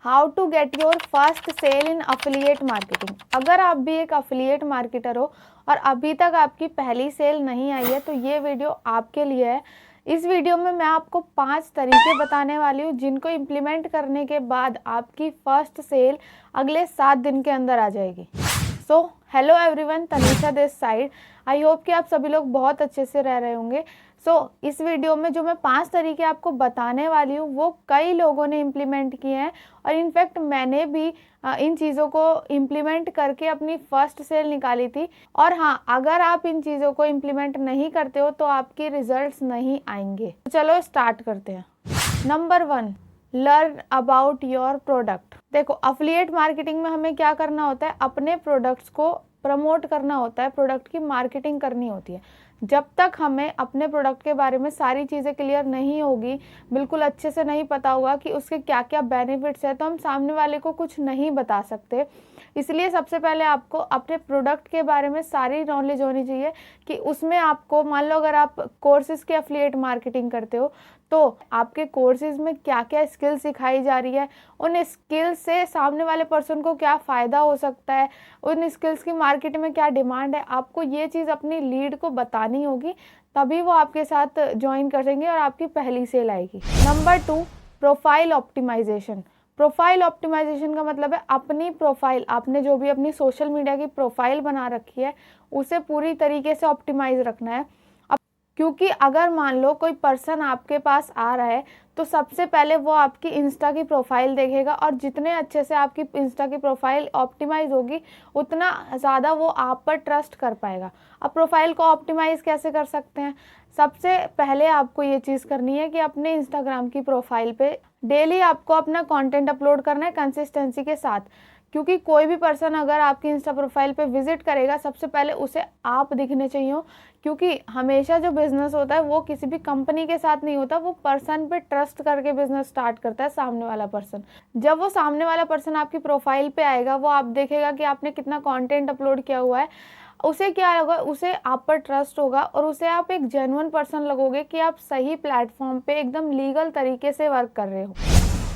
How to get your first sale in affiliate marketing. अगर आप भी एक अफिलिएट मार्केटर हो और अभी तक आपकी पहली सेल नहीं आई है तो ये वीडियो आपके लिए है। इस वीडियो में मैं आपको 5 तरीके बताने वाली हूँ जिनको इम्प्लीमेंट करने के बाद आपकी फर्स्ट सेल अगले 7 दिन के अंदर आ जाएगी। So hello everyone, Tanisha this side. I hope कि आप सभी लोग बहुत अच्छे से रह रहे होंगे। इस वीडियो में जो मैं 5 तरीके आपको बताने वाली हूँ वो कई लोगों ने इम्प्लीमेंट किए हैं और इनफैक्ट मैंने भी इन चीज़ों को इम्प्लीमेंट करके अपनी फर्स्ट सेल निकाली थी। और हाँ, अगर आप इन चीज़ों को इम्प्लीमेंट नहीं करते हो तो आपके रिजल्ट्स नहीं आएंगे। तो चलो स्टार्ट करते हैं। Number 1, learn about your product. देखो, अफिलिएट मार्केटिंग में हमें क्या करना होता है, अपने प्रोडक्ट्स को प्रमोट करना होता है, प्रोडक्ट की मार्केटिंग करनी होती है। जब तक हमें अपने प्रोडक्ट के बारे में सारी चीज़ें क्लियर नहीं होगी, बिल्कुल अच्छे से नहीं पता होगा कि उसके क्या क्या बेनिफिट्स है, तो हम सामने वाले को कुछ नहीं बता सकते। इसलिए सबसे पहले आपको अपने प्रोडक्ट के बारे में सारी नॉलेज होनी चाहिए कि उसमें आपको, मान लो अगर आप कोर्सेज़ की एफिलिएट मार्केटिंग करते हो तो आपके कोर्सेज़ में क्या क्या स्किल सिखाई जा रही है, उन स्किल्स से सामने वाले पर्सन को क्या फ़ायदा हो सकता है, उन स्किल्स की मार्केट में क्या डिमांड है, आपको ये चीज़ अपनी लीड को बतानी होगी, तभी वो आपके साथ ज्वाइन करेंगे और आपकी पहली सेल आएगी। Number 2, profile optimisation. Profile optimisation का मतलब है अपनी प्रोफाइल, आपने जो भी अपनी सोशल मीडिया की प्रोफाइल बना रखी है उसे पूरी तरीके से ऑप्टिमाइज रखना है। क्योंकि अगर मान लो कोई पर्सन आपके पास आ रहा है तो सबसे पहले वो आपकी इंस्टा की प्रोफाइल देखेगा और जितने अच्छे से आपकी इंस्टा की प्रोफाइल ऑप्टिमाइज होगी उतना ज़्यादा वो आप पर ट्रस्ट कर पाएगा। अब प्रोफाइल को ऑप्टिमाइज कैसे कर सकते हैं? सबसे पहले आपको ये चीज़ करनी है कि अपने इंस्टाग्राम की प्रोफाइल पे डेली आपको अपना कंटेंट अपलोड करना है कंसिस्टेंसी के साथ। क्योंकि कोई भी पर्सन अगर आपकी इंस्टा प्रोफाइल पे विजिट करेगा, सबसे पहले उसे आप दिखने चाहिए। क्योंकि हमेशा जो बिज़नेस होता है वो किसी भी कंपनी के साथ नहीं होता, वो पर्सन पे ट्रस्ट करके बिज़नेस स्टार्ट करता है सामने वाला पर्सन। जब वो सामने वाला पर्सन आपकी प्रोफाइल पे आएगा, वो आप देखेगा कि आपने कितना कंटेंट अपलोड किया हुआ है, उसे क्या होगा, उसे आप पर ट्रस्ट होगा और उसे आप एक जेन्युइन पर्सन लगोगे कि आप सही प्लेटफॉर्म पे एकदम लीगल तरीके से वर्क कर रहे हो।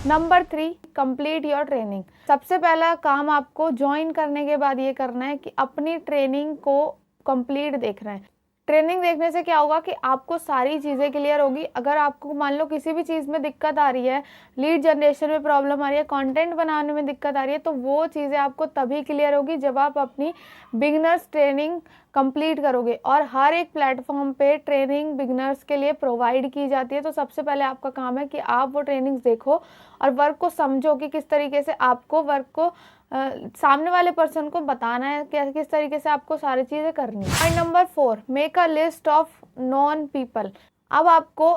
Number 3, complete your training. सबसे पहला काम आपको ज्वाइन करने के बाद ये करना है कि अपनी ट्रेनिंग को कंप्लीट देखना है। ट्रेनिंग देखने से क्या होगा कि आपको सारी चीज़ें क्लियर होगी। अगर आपको मान लो किसी भी चीज़ में दिक्कत आ रही है, लीड जनरेशन में प्रॉब्लम आ रही है, कंटेंट बनाने में दिक्कत आ रही है, तो वो चीज़ें आपको तभी क्लियर होगी जब आप अपनी बिगिनर्स ट्रेनिंग कंप्लीट करोगे। और हर एक प्लेटफॉर्म पे ट्रेनिंग बिगिनर्स के लिए प्रोवाइड की जाती है। तो सबसे पहले आपका काम है कि आप वो ट्रेनिंग्स देखो और वर्क को समझो कि किस तरीके से आपको वर्क को सामने वाले पर्सन को बताना है, किस तरीके से आपको सारी चीज़ें करनी है। Point number 4, make a list of non people. अब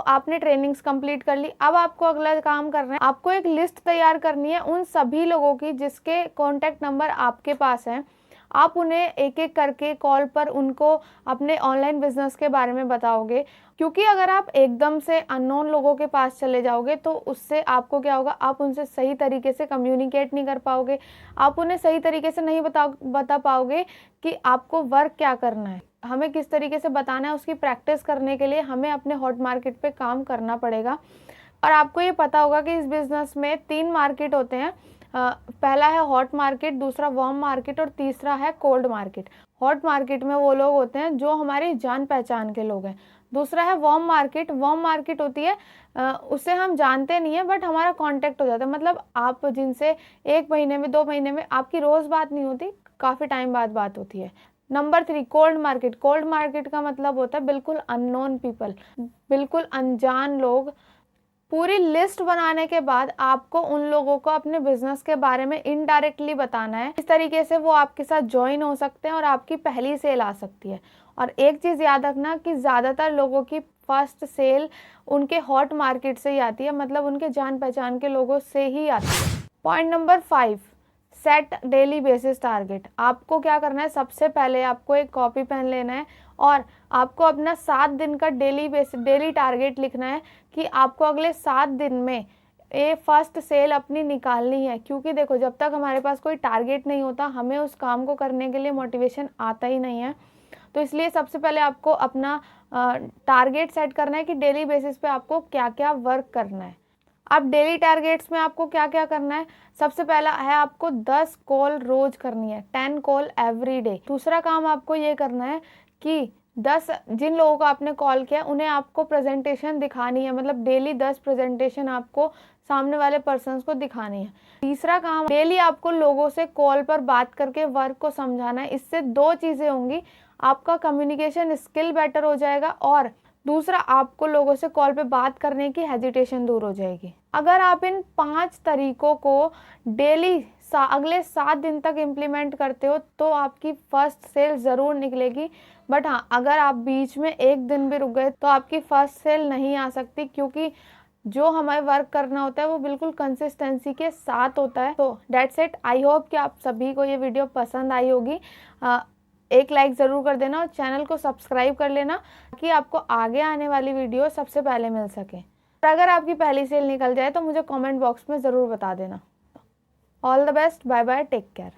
आपने ट्रेनिंग्स कंप्लीट कर ली, अब आपको अगला काम करना है, आपको एक लिस्ट तैयार करनी है उन सभी लोगों की जिसके कॉन्टैक्ट नंबर आपके पास हैं। आप उन्हें एक एक करके कॉल पर उनको अपने ऑनलाइन बिजनेस के बारे में बताओगे। क्योंकि अगर आप एकदम से अननोन लोगों के पास चले जाओगे तो उससे आपको क्या होगा, आप उनसे सही तरीके से कम्युनिकेट नहीं कर पाओगे, आप उन्हें सही तरीके से नहीं बता पाओगे कि आपको वर्क क्या करना है, हमें किस तरीके से बताना है। उसकी प्रैक्टिस करने के लिए हमें अपने हॉट मार्केट पे काम करना पड़ेगा। और आपको ये पता होगा कि इस बिज़नेस में 3 मार्केट होते हैं। पहला है हॉट मार्केट, दूसरा वार्म मार्केट और तीसरा है कोल्ड मार्केट। हॉट मार्केट में वो लोग होते हैं जो हमारी जान पहचान के लोग हैं। दूसरा है वार्म मार्केट। वार्म मार्केट होती है उससे हम जानते नहीं है बट हमारा कांटेक्ट हो जाता है, मतलब आप जिनसे 1 महीने में 2 महीने में आपकी रोज़ बात नहीं होती, काफ़ी टाइम बाद बात होती है। Number 3, cold market. Cold market का मतलब होता है बिल्कुल अननोन पीपल, बिल्कुल अनजान लोग। पूरी लिस्ट बनाने के बाद आपको उन लोगों को अपने बिजनेस के बारे में इनडायरेक्टली बताना है। इस तरीके से वो आपके साथ ज्वाइन हो सकते हैं और आपकी पहली सेल आ सकती है। और एक चीज़ याद रखना कि ज़्यादातर लोगों की फर्स्ट सेल उनके हॉट मार्केट से ही आती है, मतलब उनके जान पहचान के लोगों से ही आती है। Point number 5, set daily basis target. आपको क्या करना है, सबसे पहले आपको एक कॉपी पेन लेना है और आपको अपना 7 दिन का डेली टारगेट लिखना है कि आपको अगले 7 दिन में ये फर्स्ट सेल अपनी निकालनी है। क्योंकि देखो, जब तक हमारे पास कोई टारगेट नहीं होता हमें उस काम को करने के लिए मोटिवेशन आता ही नहीं है। तो इसलिए सबसे पहले आपको अपना टारगेट सेट करना है कि डेली बेसिस पे आपको क्या क्या वर्क करना है। आप डेली टारगेट्स में आपको क्या क्या करना है, सबसे पहला है आपको 10 कॉल रोज करनी है, 10 कॉल एवरी डे। दूसरा काम आपको ये करना है कि 10 जिन लोगों को आपने कॉल किया उन्हें आपको प्रेजेंटेशन दिखानी है, मतलब डेली 10 प्रेजेंटेशन आपको सामने वाले पर्सन्स को दिखानी है। तीसरा काम, डेली आपको लोगों से कॉल पर बात करके वर्क को समझाना है। इससे दो चीज़ें होंगी, आपका कम्युनिकेशन स्किल बेटर हो जाएगा और दूसरा आपको लोगों से कॉल पे बात करने की हेजिटेशन दूर हो जाएगी। अगर आप इन 5 तरीकों को डेली अगले 7 दिन तक इम्प्लीमेंट करते हो तो आपकी फर्स्ट सेल ज़रूर निकलेगी। बट हाँ, अगर आप बीच में एक दिन भी रुक गए तो आपकी फर्स्ट सेल नहीं आ सकती, क्योंकि जो हमें वर्क करना होता है वो बिल्कुल कंसिस्टेंसी के साथ होता है। तो डेट्स इट। आई होप कि आप सभी को ये वीडियो पसंद आई होगी। एक लाइक ज़रूर कर देना और चैनल को सब्सक्राइब कर लेना ताकि आपको आगे आने वाली वीडियो सबसे पहले मिल सके। और अगर आपकी पहली सेल निकल जाए तो मुझे कमेंट बॉक्स में ज़रूर बता देना। All the best, bye bye, take care.